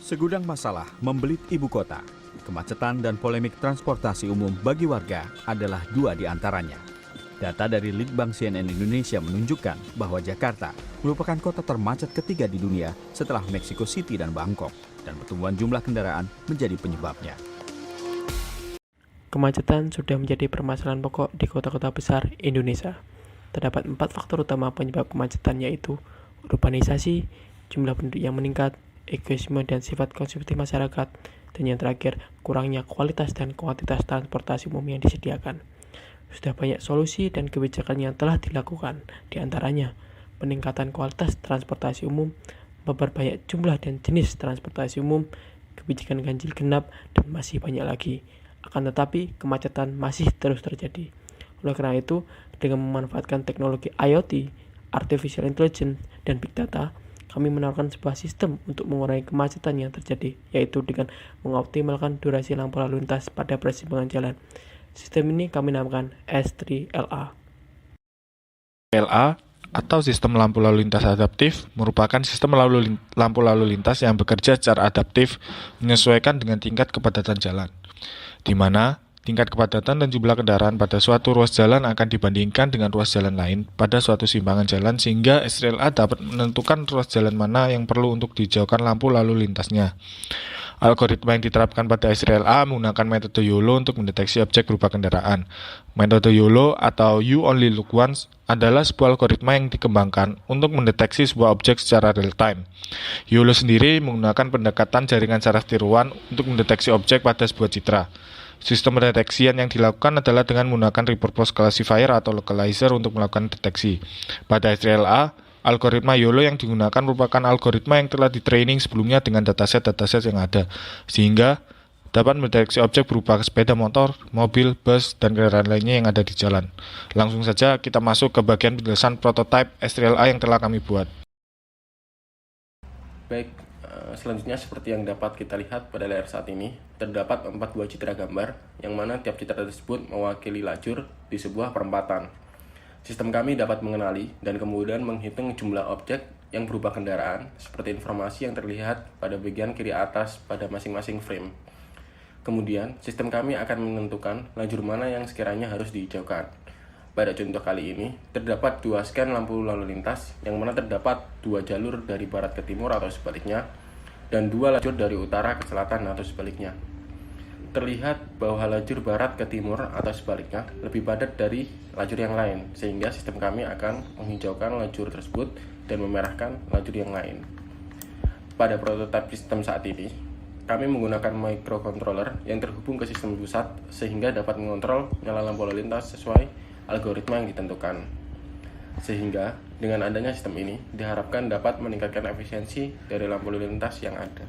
Segudang masalah membelit ibu kota. Kemacetan dan polemik transportasi umum bagi warga adalah dua di antaranya. Data dari Litbang CNN Indonesia menunjukkan bahwa Jakarta merupakan kota termacet ketiga di dunia setelah Mexico City dan Bangkok, dan pertumbuhan jumlah kendaraan menjadi penyebabnya. Kemacetan sudah menjadi permasalahan pokok di kota-kota besar Indonesia. Terdapat 4 faktor utama penyebab kemacetan, yaitu urbanisasi, jumlah penduduk yang meningkat, egoisme dan sifat konsumtif masyarakat, dan yang terakhir, kurangnya kualitas dan kuantitas transportasi umum yang disediakan. Sudah banyak solusi dan kebijakan yang telah dilakukan, di antaranya peningkatan kualitas transportasi umum, memperbanyak jumlah dan jenis transportasi umum, kebijakan ganjil genap, dan masih banyak lagi. Akan tetapi, kemacetan masih terus terjadi. Oleh karena itu, dengan memanfaatkan teknologi IoT, Artificial Intelligence, dan Big Data, kami menawarkan sebuah sistem untuk mengurangi kemacetan yang terjadi, yaitu dengan mengoptimalkan durasi lampu lalu lintas pada persimpangan jalan. Sistem ini kami namakan S3LA. LA atau Sistem Lampu Lalu Lintas Adaptif merupakan sistem lampu lalu lintas yang bekerja secara adaptif menyesuaikan dengan tingkat kepadatan jalan, di mana tingkat kepadatan dan jumlah kendaraan pada suatu ruas jalan akan dibandingkan dengan ruas jalan lain pada suatu simpangan jalan, sehingga S3LA dapat menentukan ruas jalan mana yang perlu untuk dijauhkan lampu lalu lintasnya. Algoritma yang diterapkan pada S3LA menggunakan metode YOLO untuk mendeteksi objek berupa kendaraan. Metode YOLO atau You Only Look Once adalah sebuah algoritma yang dikembangkan untuk mendeteksi sebuah objek secara real-time. YOLO sendiri menggunakan pendekatan jaringan saraf tiruan untuk mendeteksi objek pada sebuah citra. Sistem pendeteksian yang dilakukan adalah dengan menggunakan repurpose classifier atau localizer untuk melakukan deteksi. Pada S3LA, algoritma YOLO yang digunakan merupakan algoritma yang telah di-training sebelumnya dengan dataset yang ada, sehingga dapat mendeteksi objek berupa sepeda motor, mobil, bus, dan kendaraan lainnya yang ada di jalan. Langsung saja kita masuk ke bagian penjelasan prototipe S3LA yang telah kami buat. Baik, selanjutnya seperti yang dapat kita lihat pada layar saat ini, terdapat 4 buah citra gambar, yang mana tiap citra tersebut mewakili lajur di sebuah perempatan. Sistem kami dapat mengenali dan kemudian menghitung jumlah objek yang berupa kendaraan, seperti informasi yang terlihat pada bagian kiri atas pada masing-masing frame. Kemudian, sistem kami akan menentukan lajur mana yang sekiranya harus dihijaukan. Pada contoh kali ini, terdapat 2 scan lampu lalu lintas, yang mana terdapat 2 jalur dari barat ke timur atau sebaliknya, dan 2 lajur dari utara ke selatan atau sebaliknya. Terlihat bahwa lajur barat ke timur atau sebaliknya lebih padat dari lajur yang lain, sehingga sistem kami akan menghijaukan lajur tersebut dan memerahkan lajur yang lain. Pada prototipe sistem saat ini, kami menggunakan microcontroller yang terhubung ke sistem pusat sehingga dapat mengontrol nyala lampu lalu lintas sesuai algoritma yang ditentukan. Sehingga dengan adanya sistem ini diharapkan dapat meningkatkan efisiensi dari lampu lalu lintas yang ada.